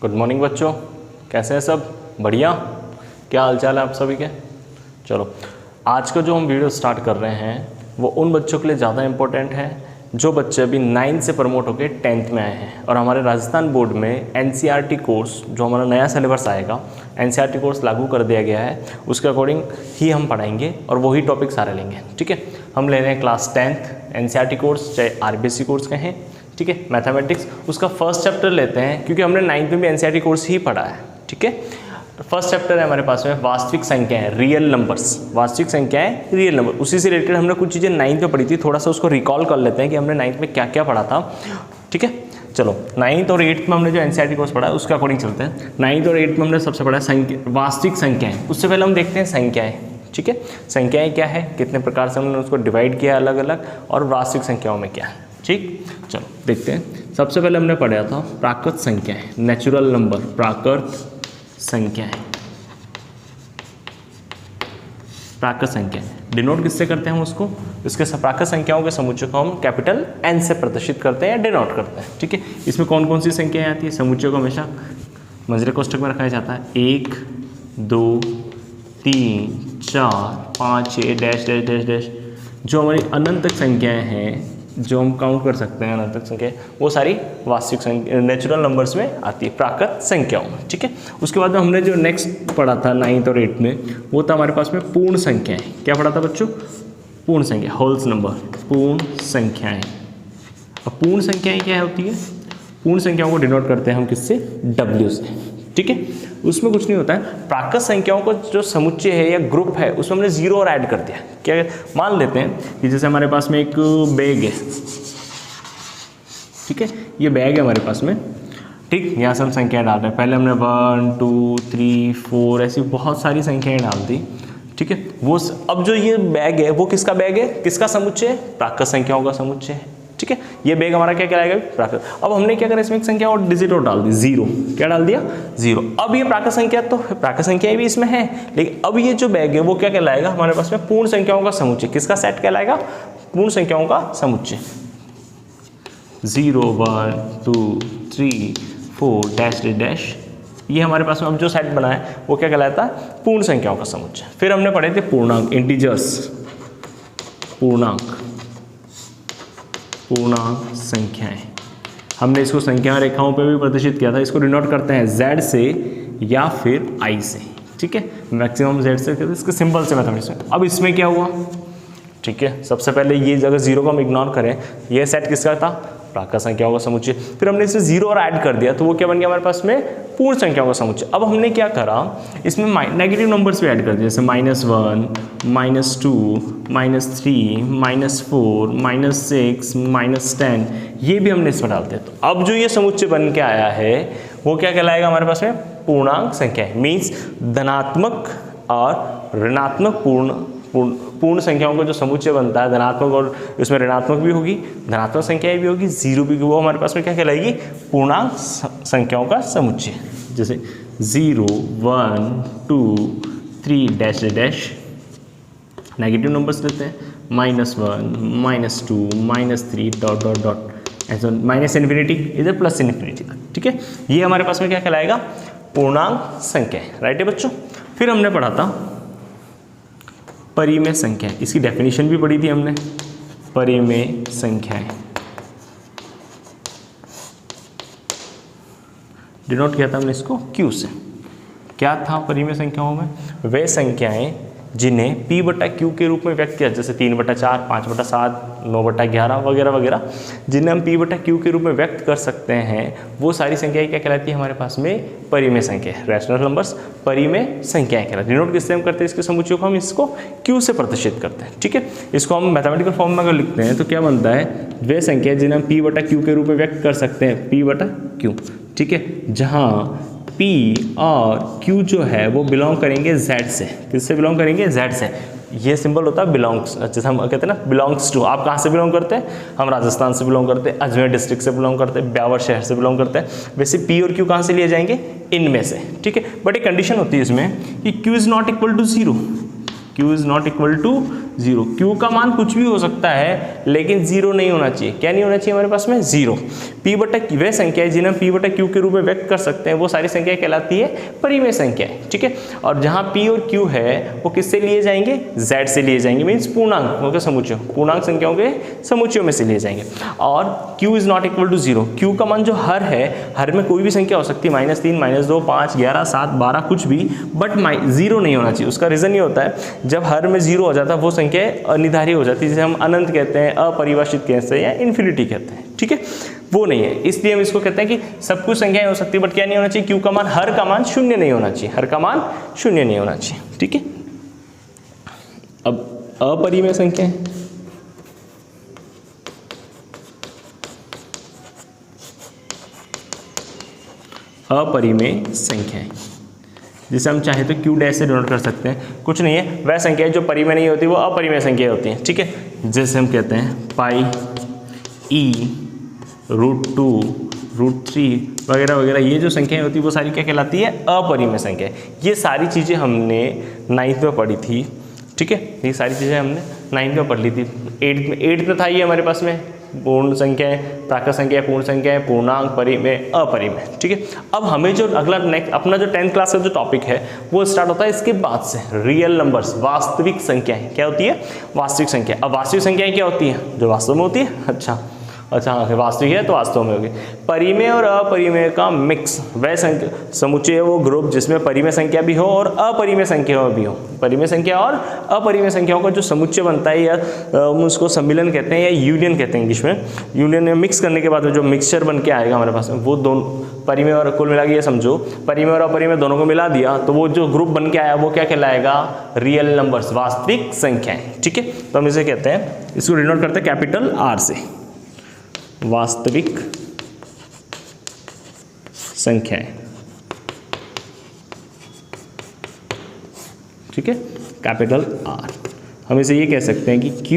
Good morning बच्चों, कैसे हैं सब? बढ़िया। क्या हाल चाल है आप सभी के? चलो, आज का जो हम वीडियो स्टार्ट कर रहे हैं वो उन बच्चों के लिए ज़्यादा इम्पोर्टेंट है जो बच्चे अभी 9th से प्रमोट होकर 10th में आए हैं। और हमारे राजस्थान बोर्ड में NCERT कोर्स, जो हमारा नया सिलेबस आएगा, NCERT कोर्स लागू कर दिया गया है, उसके अकॉर्डिंग ही हम पढ़ाएंगे और वही टॉपिक सारे लेंगे। ठीक है, हम ले रहे हैं क्लास 10th NCERT कोर्स, चाहे RBSc कोर्स कहें। ठीक है, मैथमेटिक्स उसका फर्स्ट चैप्टर लेते हैं क्योंकि हमने 9th में भी NCERT कोर्स ही पढ़ा है। ठीक है, फर्स्ट चैप्टर है हमारे पास में वास्तविक संख्याएं, रियल नंबर्स। वास्तविक संख्याएं, रियल नंबर, उसी से रिलेटेड हमने कुछ चीज़ें 9th में पढ़ी थी। थोड़ा सा उसको रिकॉल कर लेते हैं कि हमने 9th में क्या क्या पढ़ा था। ठीक है, चलो 9th और 8th में हमने जो NCERT कोर्स पढ़ा है उसके अकॉर्डिंग चलते हैं। 9th और 8th में हमने सबसे पढ़ा वास्तविक संख्याएं। उससे पहले हम देखते हैं संख्याएं। ठीक है, संख्याएं क्या है, कितने प्रकार से हमने उसको डिवाइड किया अलग अलग, और वास्तविक संख्याओं में क्या है। ठीक, चलो देखते हैं। सबसे पहले हमने पढ़ा था प्राकृत संख्याएं, नेचुरल नंबर, प्राकृत संख्याएं। प्राकृत संख्या डिनोट किससे करते हैं हम उसको? इसके प्राकृत संख्याओं के समुच्चय को हम कैपिटल N से प्रदर्शित करते हैं या डिनोट करते हैं। ठीक है, इसमें कौन कौन सी संख्याएं आती है? समुच्चय को हमेशा मंझले कोष्ठक में रखा जाता है। 1 2 3 4 5 6 डैश डैश डैश डैश। जो हमारी अनंत तक संख्याएं हैं, जो हम काउंट कर सकते हैं अनंत तक संख्या, वो सारी वास्तविक संख्या नेचुरल नंबर्स में आती है, प्राकृत संख्याओं में। ठीक है, उसके बाद में हमने जो नेक्स्ट पढ़ा था 9th और 8th में, वो था हमारे पास में पूर्ण संख्याएं। क्या पढ़ा था बच्चों? पूर्ण संख्या, होल्स नंबर, पूर्ण संख्याएं। अब पूर्ण संख्याएं क्या होती है? पूर्ण संख्याओं को डिनोट करते हैं हम किससे? W से। ठीक है, उसमें कुछ नहीं होता है। प्राकृत संख्याओं को जो समुच्चय है या ग्रुप है, उसमें हमने जीरो और ऐड कर दिया। क्या मान लेते हैं कि जैसे हमारे पास में एक बैग है। ठीक है, ये बैग है हमारे पास में। ठीक, यहाँ से हम संख्याएं डाल रहे हैं। पहले हमने 1 2 3 4 ऐसी बहुत सारी संख्याएं डाल दी। ठीक है, वो अब जो ये बैग है वो किसका बैग है, किसका समुच्चय है? प्राकृत संख्याओं का समुच्चय है। ठीक है, ये बैग हमारा क्या कहलाएगा? प्राकृत। अब हमने क्या करा, इसमें एक संख्या और डिजिट और डाल दी, 0। क्या डाल दिया? 0। अब ये प्राकृत संख्या, तो प्राकृत संख्याएं भी इसमें है, लेकिन अब ये जो बैग है वो क्या कहलाएगा हमारे पास में? पूर्ण संख्याओं का समुच्चय। किसका सेट कहलाएगा? पूर्ण संख्याओं का समुच्चय। 0 1 2 3 4 डैश डैश। ये हमारे पास में अब जो सेट बना है वो क्या कहलाता है? पूर्ण संख्याओं का समुच्चय। फिर हमने पढ़े थे पूर्णांक, इंटीजर्स, पूर्णांक, पूर्णांक संख्याएं। हमने इसको संख्या रेखाओं पे भी प्रदर्शित किया था। इसको डिनोट करते हैं Z से या फिर I से। ठीक है, मैक्सिमम Z से, इसके सिंबल से मैथमेटिक्स में। अब इसमें क्या हुआ? ठीक है, सबसे पहले ये अगर 0 को हम इग्नोर करें, ये सेट किसका था? प्राकृत संख्याओं का समुच्चय। फिर हमने इसमें 0 और ऐड कर दिया, तो वो क्या बन गया हमारे पास में? पूर्ण संख्याओं का समुच्चय। अब हमने क्या करा, इसमें नेगेटिव नंबर्स भी ऐड कर दिए, जैसे -1 -2 -3 -4 -6 -10, ये भी हमने इसमें डाल दिया। तो अब जो ये समुच्चय बन के आया है वो क्या कहलाएगा हमारे पास में? पूर्णांक संख्या। मीन्स धनात्मक और ऋणात्मक पूर्ण संख्याओं का जो समुच्चय बनता है, धनात्मक और इसमें ऋणात्मक भी होगी, धनात्मक संख्याएं भी होगी, 0 भी, वो हमारे पास में क्या कहलाएगी? पूर्णांक संख्याओं का समुच्चय। जैसे 0 1 2 3 डैश डैश। नेगेटिव नंबर्स लेते हैं, -1 -2 -3 डॉट डॉट डॉट, ऐसा माइनस इन्फिनिटी, इधर प्लस इन्फिनिटी। ठीक है, ये हमारे पास में क्या कहलाएगा? पूर्णांक संख्या। राइट है बच्चों। फिर हमने पढ़ा था परिमेय संख्या। इसकी डेफिनेशन भी पढ़ी थी हमने, परिमेय संख्याएं। डिनोट किया था हमने इसको Q से। क्या था परिमेय संख्याओं में? वे संख्याएं जिन्हें P/Q के रूप में व्यक्त किया, जैसे 3/4 5/7 9/11 वगैरह वगैरह, जिन्हें हम P/Q के रूप में व्यक्त कर सकते हैं, वो सारी संख्याएं क्या कहलाती है हमारे पास में? परिमेय संख्या, रैशनल नंबर्स, परिमेय संख्याएं कहलाती है। डिनोट किससे हम करते हैं इसके समुच्चय को? हम इसको Q से प्रदर्शित करते हैं। ठीक है, इसको हम मैथमेटिकल फॉर्म में अगर लिखते हैं तो क्या बनता है? वे संख्या जिन्हें हम P/Q के रूप में व्यक्त कर सकते हैं, P/Q। ठीक है, जहाँ P और Q जो है वो बिलोंग करेंगे Z से। किससे बिलोंग करेंगे? Z से। ये सिंबल होता है बिलोंग्स, जैसे हम कहते हैं ना बिलोंग्स टू। आप कहाँ से बिलोंग करते हैं? हम राजस्थान से बिलोंग करते हैं, अजमेर डिस्ट्रिक्ट से बिलोंग करते हैं, ब्यावर शहर से बिलोंग करते हैं। वैसे P और Q कहाँ से लिए जाएंगे? इनमें से। ठीक है, बट एक कंडीशन होती है इसमें कि Q is not equal to 0। Q is not equal to 0। q का मान कुछ भी हो सकता है लेकिन 0 नहीं होना चाहिए। क्या नहीं होना चाहिए हमारे पास में? 0। p बटा वह संख्या है जिन्हें p बटा q के रूप में व्यक्त कर सकते हैं, वो सारी संख्या कहलाती है परिमेय संख्याएं। ठीक है, और जहां p और q है वो किससे लिए जाएंगे? z से लिए जाएंगे, मीन्स पूर्णांकों के समुच्चय, पूर्णांक संख्याओं के समुच्चयों में से लिए जाएंगे। और q is not equal to 0। q का मान जो हर है, हर में कोई भी संख्या हो सकती है, -3, -2, 5, 11, 7, 12 कुछ भी, बट 0 नहीं होना चाहिए। उसका रीजन ये होता है जब हर में 0 हो जाता है वो संख्या अनिर्धारित हो जाती है, जिसे हम अनंत कहते हैं, अपरिभाषित कहते हैं या इन्फिनिटी कहते हैं। ठीक है, वो नहीं है, इसलिए हम इसको कहते हैं कि सब कुछ संख्याएं हो सकती है बट क्या नहीं होना चाहिए? q का मान, हर का मान 0 नहीं होना चाहिए, हर का मान 0 नहीं होना चाहिए। ठीक है, अब अपरिमेय संख्याएं, अपरिमेय संख्याएं जिसे हम चाहे तो q डैश से डिनोट कर सकते हैं। कुछ नहीं है, वह संख्याएं जो परिमेय नहीं होती वो अपरिमेय संख्याएं होती हैं। ठीक है, जैसे हम कहते हैं पाई, e, √2, √3 वगैरह वगैरह, ये जो संख्याएं होती है वो सारी क्या कहलाती है? अपरिमेय संख्या। ये सारी चीज़ें हमने 9th में पढ़ी थी। ठीक है, ये सारी चीज़ें हमने 9th में पढ़ ली थी। 8th में था ये हमारे पास में पूर्ण संख्याएं, प्राकृत संख्या, पूर्ण संख्याएं, पूर्णांक, परिमेय, अपरिमेय। ठीक है, अब हमें जो अगला नेक्स्ट अपना जो 10th क्लास का जो टॉपिक है वो स्टार्ट होता है इसके बाद से, रियल नंबर्स, वास्तविक संख्याएं। क्या होती है? वास्तविक संख्या। अब वास्तविक संख्याएं क्या होती हैं? जो वास्तव में होती है। अच्छा, हाँ, वास्तविक है तो वास्तव में होगी। परिमेय और अपरिमेय का मिक्स, वह संख्या समुच्चय है, वो ग्रुप जिसमें परिमेय संख्या भी हो और अपरिमेय संख्या भी हो। परिमेय संख्या और अपरिमेय संख्याओं का जो समुच्चय बनता है, या हम उसको सम्मिलन कहते हैं या यूनियन कहते हैं इंग्लिश में। यूनियन में मिक्स करने के बाद जो मिक्सचर बन के आएगा हमारे पास में, वो दोनों परिमेय और, कुल मिला के ये समझो परिमेय और अपरिमेय दोनों को मिला दिया तो वो जो ग्रुप बन के आया वो क्या कहलाएगा? रियल नंबर्स, वास्तविक संख्याएं। ठीक है, तो हम इसे कहते हैं, इसको डिनोट करते हैं कैपिटल R से, वास्तविक संख्याएं। ठीक है, कैपिटल R। हम इसे ये कह सकते हैं कि Q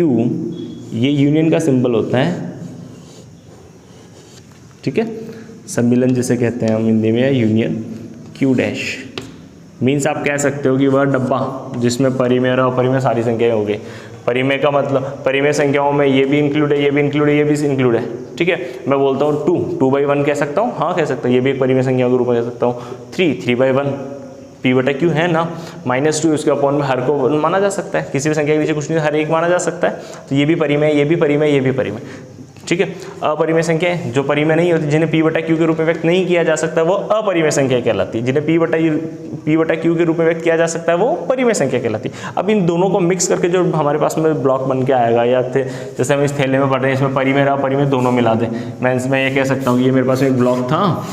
ये यूनियन का सिंबल होता है। ठीक है, सम्मिलन जिसे कहते हैं हम हिंदी में, यूनियन, Q डैश मीन्स आप कह सकते हो कि वह डब्बा जिसमें परिमेय और अपरिमेय सारी संख्याएं हो गई। परिमेय का मतलब परिमेय संख्याओं में ये भी इंक्लूड है, ये भी इंक्लूड है, ये भी इंक्लूड है। ठीक है, मैं बोलता हूँ 2/1 कह सकता हूँ, हाँ कह सकता हूँ, ये भी एक परिमेय संख्या के रूप में कह सकता हूँ। 3/1 p बटा q है ना, -2 उसके अपॉन में हर को माना जा सकता है, किसी भी संख्या के नीचे कुछ नहीं, हर एक माना जा सकता है। तो ये भी परिमेय, ये भी परिमेय, ये भी परिमेय। ठीक है, अपरिमेय संख्या जो परिमेय नहीं होती, जिन्हें p बटा q के रूप में व्यक्त नहीं किया जा सकता, वो अपरिमेय संख्या कहलाती है। जिन्हें p बटा q के रूप में व्यक्त किया जा सकता है वो परिमेय संख्या कहलाती है। अब इन दोनों को मिक्स करके जो हमारे पास में ब्लॉक बन के आएगा, या जैसे हम इस थैले में पढ़ रहे हैं, इसमें परिमेय और अपरिमेय दोनों मिला दें। मैं ये कह सकता हूँ कि ये मेरे पास एक ब्लॉक था।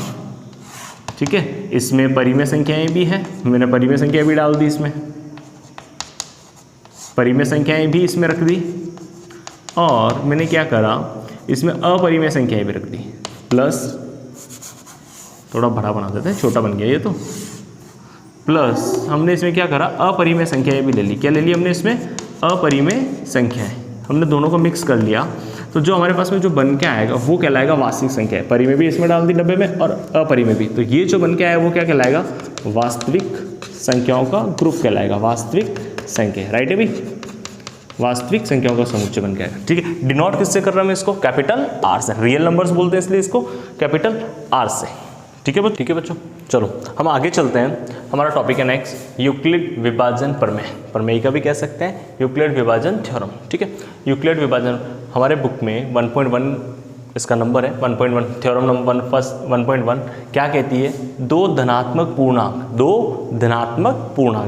ठीक है, इसमें परिमेय संख्याएं भी हैं, मैंने परिमेय संख्या भी डाल दी, इसमें परिमेय संख्याएं भी इसमें रख दी, और मैंने क्या करा, इसमें अपरिमेय संख्याएं भी रख दी, प्लस थोड़ा बड़ा बना देते हैं, छोटा बन गया ये तो, प्लस हमने इसमें क्या करा, अपरिमेय संख्याएं भी ले ली। क्या ले ली हमने इसमें? अपरिमेय संख्याएं। हमने दोनों को मिक्स कर लिया तो जो हमारे पास में जो बन के आएगा वो कहलाएगा वास्तविक संख्या है। परिमेय भी इसमें डाल दी डब्बे में और अपरिमेय भी, तो ये जो बन के आया वो क्या कहलाएगा? वास्तविक संख्याओं का ग्रुप कहलाएगा, वास्तविक संख्या। राइट है भाई, वास्तविक संख्याओं का समुच्चय बन गया। ठीक है, डिनोट किससे कर रहा हूं मैं इसको? कैपिटल R से। रियल नंबर्स बोलते हैं इसलिए इसको कैपिटल R से। ठीक है बच्चों, चलो हम आगे चलते हैं। हमारा टॉपिक है नेक्स्ट, यूक्लिड विभाजन प्रमेय। प्रमेय का भी कह सकते हैं यूक्लिड विभाजन थ्योरम। ठीक है, यूक्लिड विभाजन हमारे बुक में 1.1 इसका नंबर है, 1.1 थ्योरम नंबर 1.1 क्या कहती है? दो धनात्मक पूर्णांक,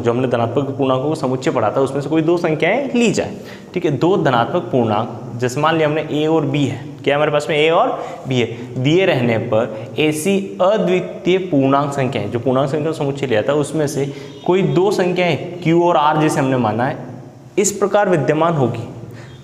जो हमने धनात्मक पूर्णांकों को समुच्चय पढ़ा था उसमें से कोई दो संख्याएं ली जाए। ठीक है, दो धनात्मक पूर्णांक, जैसे मान लिया हमने a और b है, क्या हमारे पास में a और b है, दिए रहने पर ऐसी अद्वितीय पूर्णांक संख्याएं, जो पूर्णांक संख्या का समुच्चय लिया था उसमें से कोई दो संख्याएं q और r जैसे हमने माना है इस प्रकार विद्यमान होगी।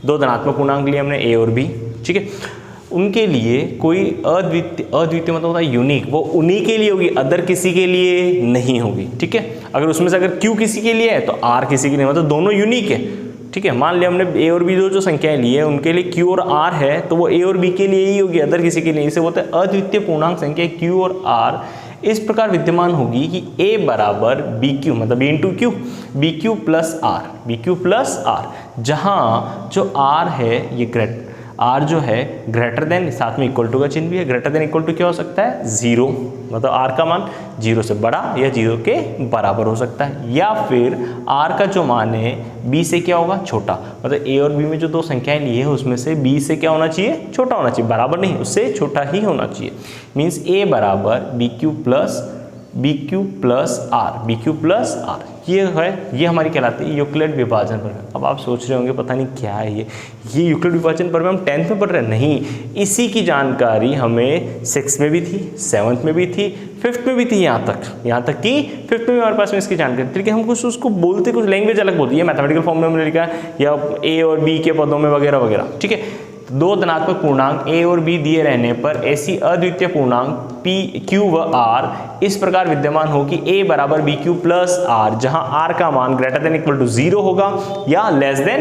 दो धनात्मक पूर्णांक लिए हमने a और b। ठीक है, उनके लिए कोई अद्वितीय मतलब होता है यूनिक, वो उन्हीं के लिए होगी, अदर किसी के लिए नहीं होगी। ठीक है, अगर उसमें से अगर q किसी के लिए है तो r किसी के लिए, मतलब दोनों यूनिक है। ठीक है, मान लिया हमने a और b जो संख्याएं ली है उनके लिए q और r है तो वो a और b के लिए ही होगी, अदर किसी के लिए। इसे बोलते हैं अद्वितीय पूर्णांक संख्या q और r इस प्रकार विद्यमान होगी कि a बराबर बी क्यू, मतलब b into q, b q plus r, जहाँ जो r है ये r जो है ग्रेटर देन, साथ में इक्वल टू का चिन्ह भी है, ग्रेटर देन इक्वल टू क्या हो सकता है 0, मतलब r का मान 0 से बड़ा या 0 के बराबर हो सकता है, या फिर r का जो मान है b से क्या होगा छोटा, मतलब a और b में जो दो संख्याएं ली है उसमें से b से क्या होना चाहिए छोटा होना चाहिए, बराबर नहीं उससे छोटा ही होना चाहिए। मीन्स a बराबर बी क्यू प्लस आर, ये है, ये हमारी कहलाती है यूक्लिड विभाजन प्रमेय। अब आप सोच रहे होंगे पता नहीं क्या है ये यूक्लिड विभाजन प्रमेय हम 10th में पढ़ रहे हैं? नहीं, इसी की जानकारी हमें 6th में भी थी, 7th में भी थी, 5th में भी थी, यहाँ तक कि 5th में हमारे पास में इसकी जानकारी थी, लेकिन हम कुछ उसको बोलते, कुछ लैंग्वेज अलग बोलती है, मैथमेटिकल फॉर्म में हमने लिखा है या a और b के पदों में वगैरह वगैरह, ठीक है। दो धनात्मक पूर्णांक a और b दिए रहने पर ऐसी अद्वितीय पूर्णांक p, q व r इस प्रकार विद्यमान हो कि a बराबर बी क्यू प्लस आर, जहां r का मान ग्रेटर देन इक्वल टू 0 होगा या लेस देन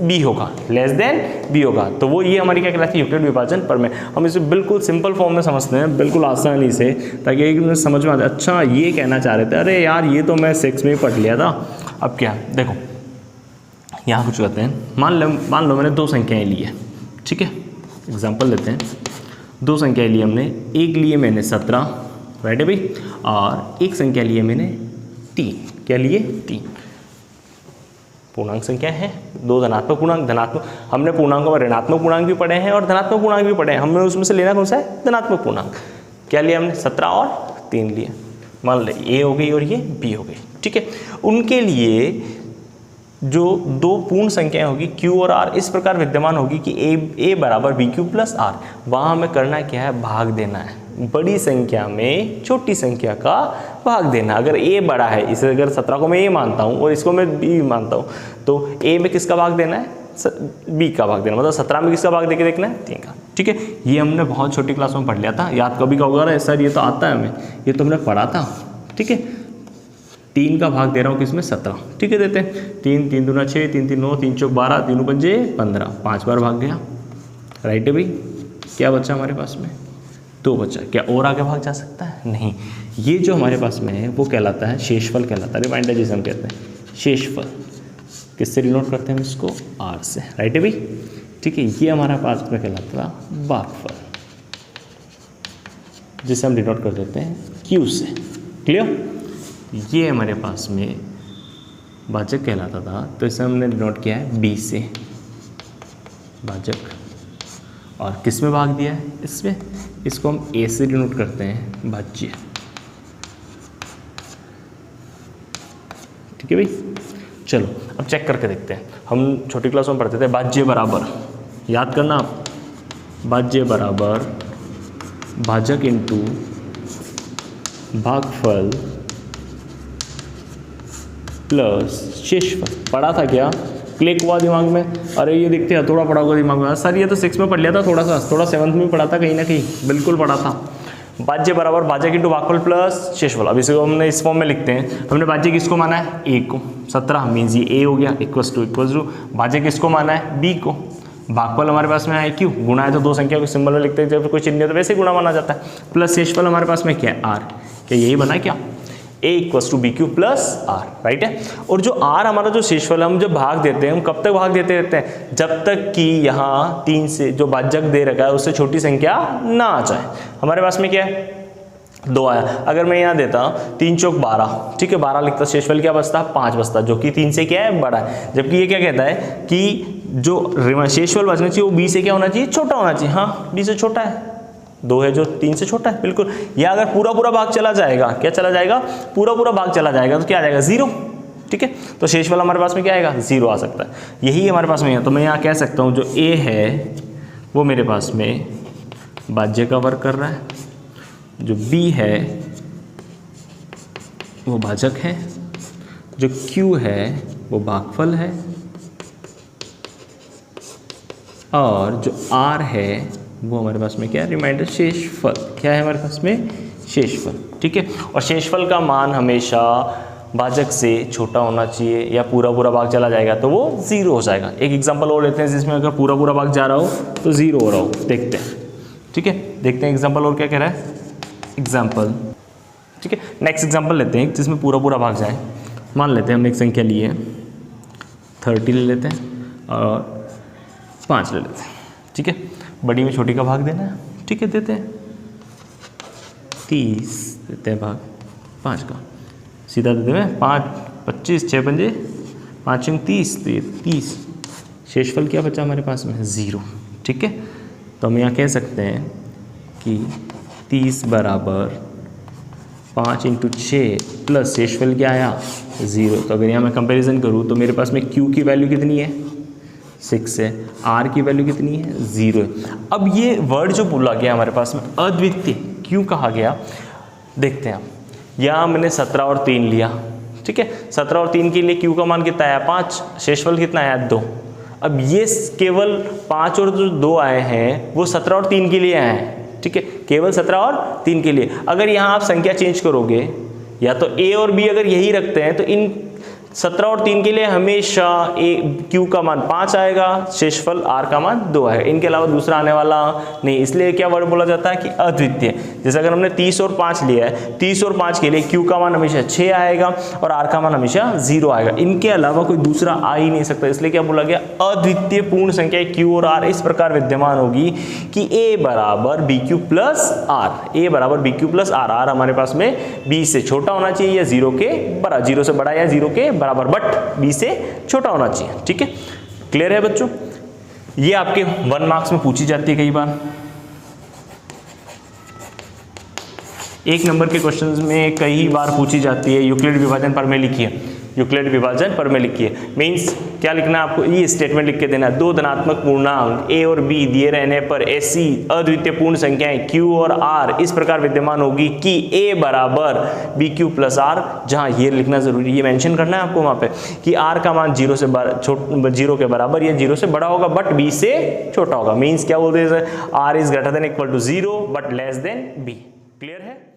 b होगा, तो वो ये हमारी क्या कहलाती है यूक्लिड विभाजन प्रमेय। हम इसे बिल्कुल सिंपल फॉर्म में समझते हैं, बिल्कुल आसानी से, ताकि एक समझ में आ जाए। अच्छा ये कहना चाह रहे थे, अरे यार ये तो मैं 6 में ही पढ़ लिया था। अब क्या, देखो यहाँ कुछ कहते हैं, मान लो मैंने दो संख्याएं ली है, ठीक है, एग्जाम्पल लेते हैं। दो संख्या ली हमने, एक लिए मैंने 17, राइट है भाई, और एक संख्या लिए मैंने 3। क्या लिए? 3 पूर्णांक संख्या है, दो धनात्मक पूर्णांक, हमने पूर्णांकों में ऋणात्मक पूर्णांक भी पढ़े हैं और धनात्मक पूर्णांक भी पढ़े हैं, हमें उसमें से लेना कौन सा है? धनात्मक पूर्णांक। क्या लिया हमने? 17 और 3 लिए, मान लो ए हो गई और ये बी हो गई, ठीक है। उनके लिए जो दो पूर्ण संख्याएं होगी Q और R इस प्रकार विद्यमान होगी कि a बराबर बी क्यू प्लस आर, वहाँ हमें करना क्या है? भाग देना है, बड़ी संख्या में छोटी संख्या का भाग देना। अगर a बड़ा है, इसे अगर 17 को मैं a मानता हूँ और इसको मैं b मानता हूँ, तो a में किसका भाग देना है? b का भाग देना, मतलब 17 में किसका भाग देके देखना है? 3 का, ठीक है। ये हमने बहुत छोटी क्लास में पढ़ लिया था, याद कभी का होगा सर ये तो आता है हमें, ये तो हमने पढ़ा था, ठीक है। 3 का भाग दे रहा हूँ किसमें? 17, ठीक है, देते हैं। 3 दूना 6, 3 3 9, 3 चौक 12, 3 पंजे 15, 5 बार भाग गया, राइट है भाई। क्या बचा हमारे पास में? 2 बचा। क्या और आगे भाग जा सकता है? नहीं। ये जो हमारे पास में है वो कहलाता है शेषफल कहलाता है, रिमाइंडर जिसे हम कहते हैं शेषफल। किससे डिनोट करते हैं हम इसको? R से, राइट है भाई, ठीक है। ये हमारा पास में कहलाता है भागफल, जिसे हम डिनोट कर देते हैं Q से। क्लियर? ये हमारे पास में भाजक कहलाता था, तो इसे हमने डिनोट किया है B से, भाजक। और किस में भाग दिया है? इसमें। इसको हम A से डिनोट करते हैं भाज्य, ठीक है भाई। चलो अब चेक करके देखते हैं। हम छोटी क्लास में पढ़ते थे भाज्य बराबर, याद करना आप, भाज्य बराबर भाजक इंटू भागफल प्लस शेषफल। पढ़ा था क्या? क्लिक हुआ दिमाग में? अरे ये दिखते हैं, थोड़ा पढ़ा होगा दिमाग में, सर ये तो 6 में पढ़ लिया था, थोड़ा 7th में पढ़ा था कहीं ना कहीं, बिल्कुल पढ़ा था। भाज्य बराबर भाजक इंटू भागफल प्लस शेषफल। अब इसे हमने इस फॉर्म में लिखते हैं। हमने भाज्य किसको माना है? A को, 17 मीन्स ये A हो गया, इक्वल्स टू भाज्य किसको माना है? B को। भागफल हमारे पास में है Q, गुणा है तो दो संख्या को सिंबल में लिखते हैं, जब कोई चिन्ह है तो वैसे गुणा माना जाता है, प्लस शेषफल हमारे पास में क्या है? R। क्या यही बना है क्या? A equals to b q plus r, right है। और जो R हमारा जो शेषफल हम जब भाग देते हैं, हम कब तक भाग देते रहते हैं? जब तक कि यहाँ 3 से जो भाजक दे रखा है उससे छोटी संख्या ना आ जाए। हमारे पास में क्या है? 2 आया। अगर मैं यहाँ देता हूँ 3 चौक 12, ठीक है, 12 लिखता, शेषफल क्या बचता? 5 बचता, जो कि 3 से क्या है? बड़ा है। जबकि ये क्या कहता है कि जो शेषफल बचना चाहिए वो B से क्या होना चाहिए? छोटा होना चाहिए। हाँ, B से छोटा है, 2 है जो 3 से छोटा है, बिल्कुल। या अगर पूरा भाग चला जाएगा, क्या चला जाएगा? पूरा भाग चला जाएगा तो क्या आ जाएगा? 0, ठीक है। तो शेषफल हमारे पास में क्या आएगा? 0 आ सकता है। यही हमारे पास में है, तो मैं यहाँ कह सकता हूँ जो A है वो मेरे पास में भाज्य का वर्क कर रहा है, जो B है वो भाजक है, जो Q है वो भागफल है, और जो R है वो हमारे पास में क्या है? रिमाइंडर शेषफल। क्या है हमारे पास में? शेषफल, ठीक है। और शेषफल का मान हमेशा भाजक से छोटा होना चाहिए, या पूरा भाग चला जाएगा तो वो 0 हो जाएगा। एक एग्जांपल और लेते हैं जिसमें अगर पूरा भाग जा रहा हो तो 0 हो रहा हो, देखते हैं, ठीक है। देखते हैं एग्जांपल और क्या कह रहा है। एग्जांपल ठीक है। नेक्स्ट एग्जांपल लेते हैं जिसमें पूरा पूरा भाग जाए। मान लेते हैं हमने एक संख्या ली है 30 ले लेते हैं और 5 ले लेते हैं, ठीक है। बड़ी में छोटी का भाग देना है, ठीक है, देते हैं 30 देते हैं भाग 5 का, सीधा देते हैं 5 25 6 पंजे 5 30, तो ये 30, शेषफल क्या बचा हमारे पास में 0, ठीक है। तो हम यहाँ कह सकते हैं कि 30 बराबर 5 × 6 प्लस शेषफल क्या आया 0। तो अगर यहाँ मैं कंपैरिजन करूँ तो मेरे पास में Q की वैल्यू कितनी है 6 है, R की वैल्यू कितनी है 0 है। अब ये वर्ड जो बोला गया हमारे पास में अद्वितीय क्यों कहा गया, देखते हैं हम। यहाँ मैंने 17 और 3 लिया, ठीक है। 17 और 3 के लिए Q का मान कितना आया 5, शेषफल कितना आया 2। अब ये केवल 5 और जो 2 आए हैं वो 17 और 3 के लिए आए हैं, ठीक है, केवल 17 और 3 के लिए। अगर यहाँ आप संख्या चेंज करोगे या तो A और B अगर यही रखते हैं तो इन 17 और 3 के लिए हमेशा Q का मान 5 आएगा, शेषफल R का मान 2 आएगा, इनके अलावा दूसरा आने वाला नहीं। इसलिए क्या वर्ड बोला जाता है कि अद्वितीय। जैसे अगर हमने 30 और 5 लिया है, 30 और 5 के लिए Q का मान हमेशा 6 आएगा और R का मान हमेशा 0 आएगा, इनके अलावा कोई दूसरा आ ही नहीं सकता। इसलिए क्या बोला गया, अद्वितीय पूर्ण संख्या Q और R इस प्रकार विद्यमान होगी कि A बराबर BQ प्लस R, A बराबर BQ प्लस R। R हमारे पास में B से छोटा होना चाहिए या 0 के बराबर, 0 से बड़ा या 0 के बराबर, बट B से छोटा होना चाहिए, ठीक है। क्लियर है बच्चों, ये आपके 1 मार्क्स में पूछी जाती है कई बार। 1 नंबर के क्वेश्चंस में कई बार पूछी जाती है, यूक्लिड विभाजन पर में लिखिए, यूक्लिड विभाजन पर में लिखिए। मीन्स क्या लिखना है आपको, ये स्टेटमेंट लिख के देना है, 2 धनात्मक पूर्णांक A और B दिए रहने पर ऐसी अद्वितीय पूर्ण संख्याएं Q और R इस प्रकार विद्यमान होगी कि A बराबर BQ प्लस R। जहाँ ये लिखना जरूरी, ये मेंशन करना है आपको वहाँ पे कि R का मान 0 के बराबर या 0 से बड़ा होगा बट B से छोटा होगा। मीन्स क्या बोलते हैं, R is greater than equal to 0 but less than B। Clear है।